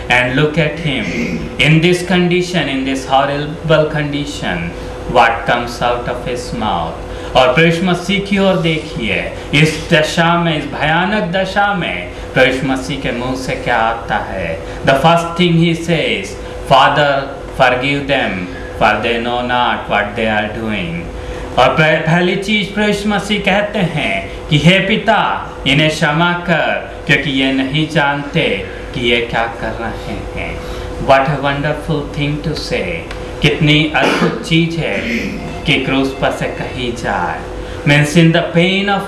and look at him in this condition, in this horrible condition, what comes out of his mouth. और प्रभु यीशु मसीह की ओर देखिए, इस दशा में, इस भयानक दशा में प्रभु यीशु मसीह के मुंह से क्या आता है. The first thing he says, Father, forgive them, for they know not what they are doing. और पहली चीज प्रभु यीशु मसीह कहते हैं कि हे पिता, इन्हें क्षमा कर, क्योंकि ये नहीं जानते कि ये क्या कर रहे हैं. What a wonderful thing to say. कितनी अद्भुत चीज है कि क्रूस पर से कही जाए. Means in the pain of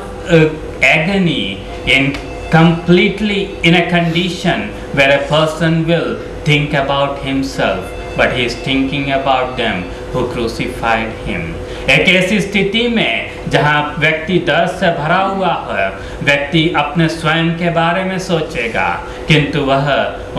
agony, in completely in a condition where a person will think about himself, but he is thinking about them who crucified him. एक ऐसी स्थिति में जहाँ व्यक्ति दर्द से भरा हुआ है, व्यक्ति अपने स्वयं के बारे में सोचेगा, किंतु वह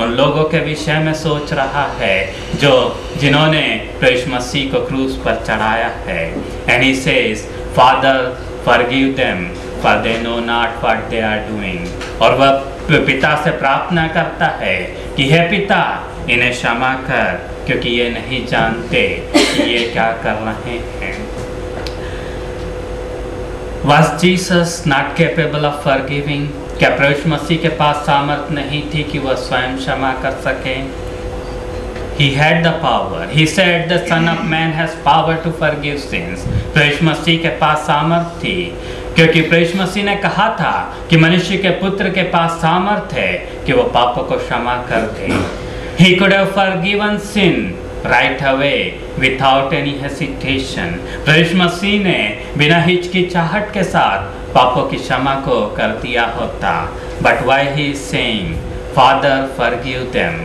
उन लोगों के विषय में सोच रहा है जो जिन्होंने प्रभु यीशु मसीह को क्रूस पर चढ़ाया है. And he says, Father, forgive them, for they know not what they are doing. और वह पिता से प्रार्थना करता है कि हे पिता, इन्हें क्षमा कर, क्योंकि ये नहीं जानते कि ये क्या कर रहे हैं. Was Jesus not capable of forgiving? क्या प्रभु यीशु मसीह के पास सामर्थ नहीं थी कि वह स्वयं क्षमा कर सके? He had the power. He said the Son of Man has power to forgive sins. प्रभु यीशु मसीह के पास सामर्थ थी, क्योंकि प्रभु यीशु मसीह ने कहा था कि मनुष्य के पुत्र के पास सामर्थ है कि वो पापों को क्षमा कर दे. He could have forgiven sin right away without any hesitation. प्रभु यीशु मसीह ने बिना हिचकिचाहट के साथ पापों की क्षमा को कर दिया होता. But why he is saying, Father, forgive them?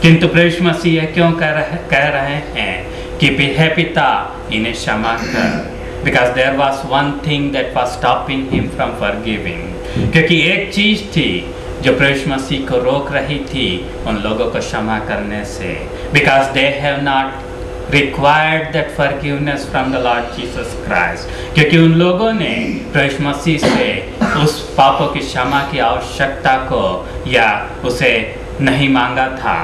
किंतु प्रभु यीशु मसीह क्यों कह रहे हैं कि हे पिता, इन्हें क्षमा कर? Because there was one thing that was stopping him from forgiving. क्योंकि एक चीज थी जो प्रभु यीशु मसीह को रोक रही थी उन लोगों को क्षमा करने से. Because they have not required that forgiveness from the Lord Jesus Christ. क्योंकि उन लोगों ने प्रभु यीशु मसीह से उस पापों की क्षमा की आवश्यकता को या उसे नहीं मांगा था.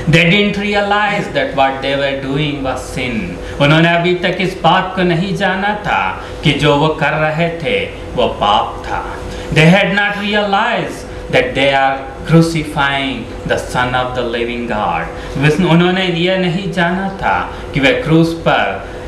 They didn't realize that what they were doing was sin. उन्होंने अभी तक इस बात को नहीं जाना था कि जो वो कर रहे थे वो पाप था. They had not realized that they are crucifying the Son of the living God. उन्होंने ये नहीं जाना था कि वे क्रूस पर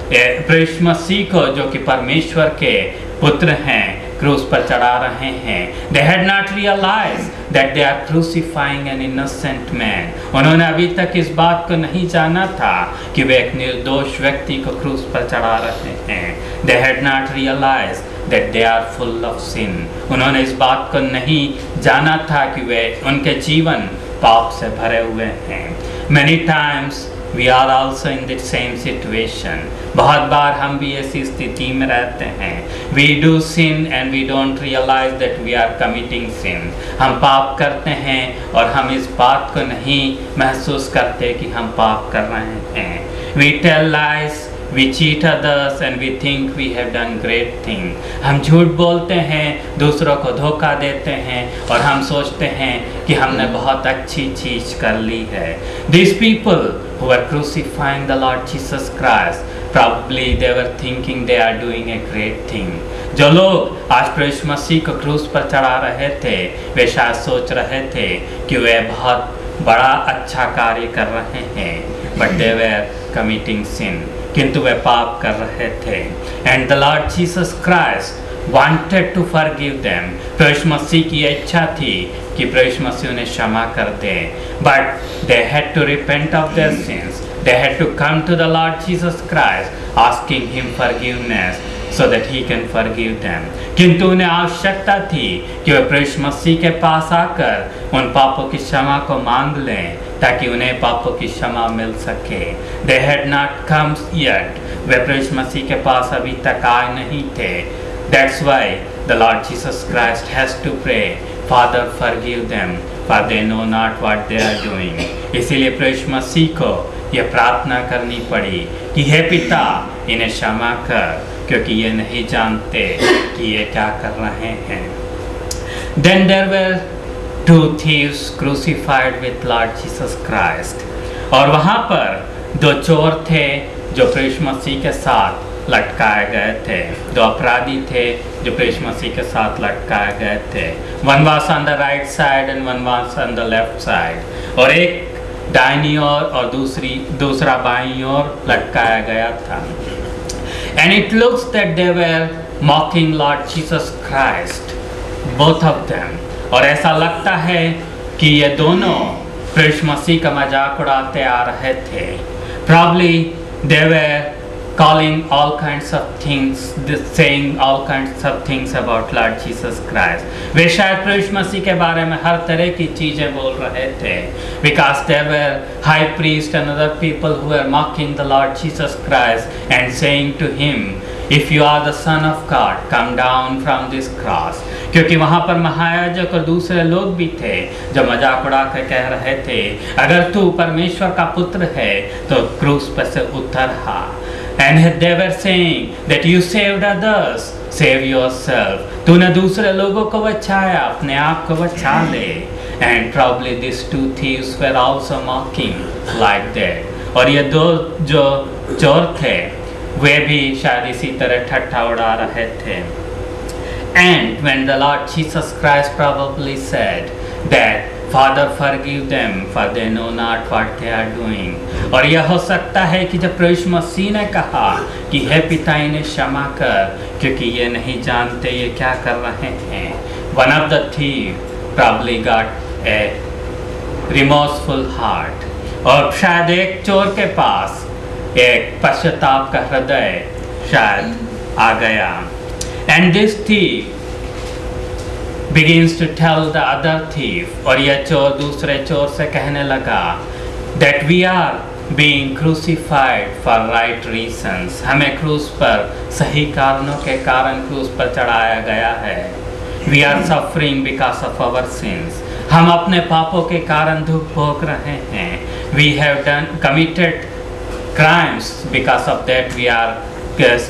प्रभु यीशु मसीह को, जो कि परमेश्वर के पुत्र हैं, क्रूस पर चढ़ा रहे हैं. They had not realized that they are crucifying an innocent man. उन्होंने अभी तक इस बात को नहीं जाना था कि वे एक निर्दोष व्यक्ति को क्रूस पर चढ़ा रहे हैं. They had not realized that they are full of sin. उन्होंने इस बात को नहीं जाना था कि वे उनके जीवन पाप से भरे हुए हैं. Many times we are also in the same situation. बहुत बार हम भी ऐसी स्थिति में रहते हैं. We do sin and we don't realize that we are committing sin. हम पाप करते हैं और हम इस बात को नहीं महसूस करते कि हम पाप कर रहे हैं. We tell lies, we cheat others and we think we have done great thing. हम झूठ बोलते हैं, दूसरों को धोखा देते हैं और हम सोचते हैं कि हमने बहुत अच्छी चीज कर ली है. These people who were crucifying the Lord Jesus Christ, probably they were thinking they are doing a great thing. जो लोग आज प्रभु यीशु मसीह को क्रूस पर चढ़ा रहे थे, वे शायद सोच रहे थे कि वे बहुत बड़ा अच्छा कार्य कर रहे हैं. But they were committing sin. किंतु वे पाप कर रहे थे. And the Lord Jesus Christ wanted to forgive them. प्रभु यीशु मसीह की इच्छा थी कि प्रभु यीशु मसीह उन्हें क्षमा कर दे. But they had to repent of their sins. They had to come to the Lord Jesus Christ, asking Him forgiveness, so that He can forgive them. किंतु उन्हें आवश्यकता थी कि वे प्रभु यीशु मसीह के पास आकर उन पापों की क्षमा को मांग लें, ताकि उन्हें पापों की क्षमा मिल सके. They had not come yet. वे प्रभु यीशु मसीह के पास अभी तक आए नहीं थे. That's why the Lord Jesus Christ has to pray, Father, forgive them, for they know not what they are doing. इसीलिए प्रभु यीशु मसीह को यह प्रार्थना करनी पड़ी कि हे पिता, इन्हें क्षमा कर, क्योंकि ये नहीं जानते कि ये क्या कर रहे हैं. Then there were two thieves crucified with Lord Jesus Christ. और वहाँ पर दो चोर थे जो प्रभु मसीह के साथ लटकाए गए थे, दो अपराधी थे जो प्रभु मसीह के साथ लटकाए गए थे. One was on the right side and one was on the left side. और एक दाहिनी ओर और दूसरा बाईं ओर लटकाया गया था. And it looks that they were mocking Lord Jesus Christ, both of them. और ऐसा लगता है कि ये दोनों प्रभु मसीह का मजाक उड़ाते आ रहे थे. Probably they were calling all kinds of things, saying all kinds of things about Lord Jesus Christ. वे शायद प्रभु मसीह के बारे में हर तरह की चीजें बोल रहे थे. Because there were high priests and other people who were mocking the Lord Jesus Christ and saying to him, if you are the Son of God, come down from this cross. क्योंकि वहाँ पर महायाजक और दूसरे लोग भी थे जो मजाक उड़ा कर कह रहे थे, अगर तू परमेश्वर का पुत्र है तो क्रूस पर से उतर आ. And they were saying that you saved others, save yourself. तूने दूसरे लोगों को बचाया, अपने आप को बचा ले. And probably these two thieves were also mocking like that. और ये दो जो चोर थे वे भी शायद इसी तरह ठट्ठा उड़ा रहे थे. And when the Lord Jesus Christ probably said that Father forgive them for they know not what they are doing. और यह हो सकता है कि जब प्रभु मसीह ने कहा कि हे पिता इन्हें क्षमा कर क्योंकि ये नहीं जानते ये क्या कर रहे हैं. One of the thief probably got a remorseful heart. और शायद एक चोर के पास एक पश्चाताप का हृदय शायद आ गया. And this thief begins to tell the other thief, और यह चोर दूसरे चोर से कहने लगा that we are being crucified for right reasons. हमें क्रूस पर सही कारणों के कारण क्रूस पर चढ़ाया गया है. We are suffering because of our sins. हम अपने पापों के कारण दुख भोग रहे हैं. We have committed crimes, because of that we are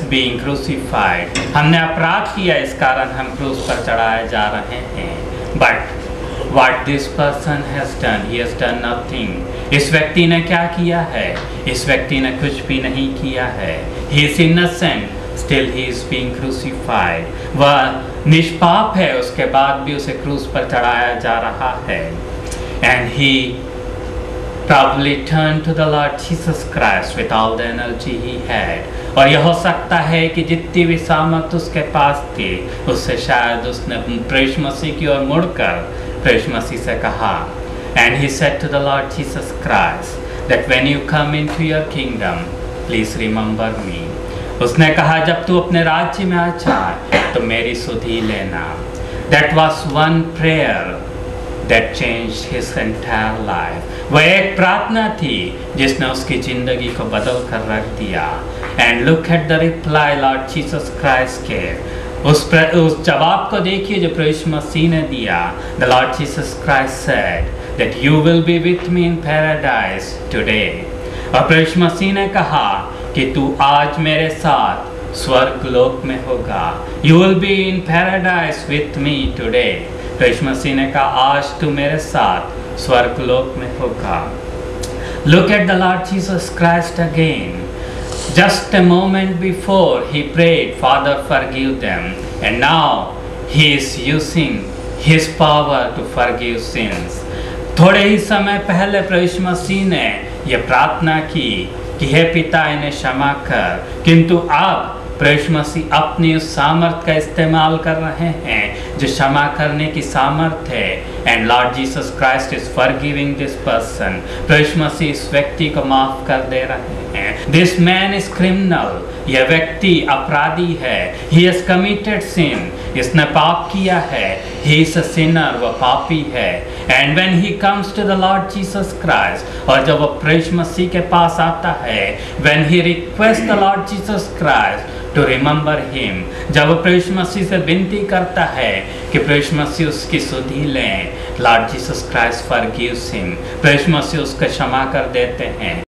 being crucified. हमने अपराध किया इस कारण हम क्रूस पर चढ़ाए जा रहे हैं. But what this person has done, he has done nothing. इस व्यक्ति ने क्या किया है? इस व्यक्ति ने कुछ भी नहीं किया है. He is innocent, still he is being crucified. वह निष्पाप है, उसके बाद भी उसे क्रूस पर चढ़ाया जा रहा है. And he probably turned to the Lord Jesus Christ with all the energy he had. और यह हो सकता है कि जितनी भी सामर्थ उसके पास थी उससे शायद उसने प्रभु मसीह की ओर मुड़कर प्रभु मसीह से कहा. And he said to the Lord Jesus Christ that when you come into your kingdom, please remember me. उसने कहा जब तू अपने राज्य में आ जाए तो मेरी सुधि लेना. That was one prayer that changed his entire life. वह एक प्रार्थना थी जिसने उसकी जिंदगी को बदल कर रख दिया. And look at the reply Lord Jesus Christ gave. उस जवाब को देखिए जो प्रभु मसीह ने दिया. The Lord Jesus Christ said that you will be with me in paradise today. और प्रभु मसीह ने कहा कि तू आज मेरे साथ स्वर्ग लोक में होगा. You will be in paradise with me today. प्रभु मसीह ने कहा आज तू मेरे साथ स्वर्ग लोक में होगा. Look at the Lord Jesus Christ again. Just a moment before he prayed, Father forgive them, and now he is using his power to forgive sins. थोड़े ही समय पहले प्रभु मसीह ने यह प्रार्थना की कि हे पिता इन्हें क्षमा कर, किंतु अब प्रभु मसीह अपनी उस सामर्थ का इस्तेमाल कर रहे हैं जो क्षमा करने की सामर्थ है. And Lord Jesus Christ is forgiving this person. प्रभु मसीह इस व्यक्ति को माफ कर दे रहे हैं. This man is criminal. यह व्यक्ति अपराधी है. He has committed sin. इसने पाप किया है. He is a sinner. वह पापी है. And when he comes to the Lord Jesus Christ, और जब वह प्रभु मसीह के पास आता है, when he request the Lord Jesus Christ to remember him, जब वो प्रभु मसीह से विनती करता है कि प्रभु मसीह उसकी सुधि लें, Lord Jesus Christ forgives him. प्रभु मसीह उसको क्षमा कर देते हैं.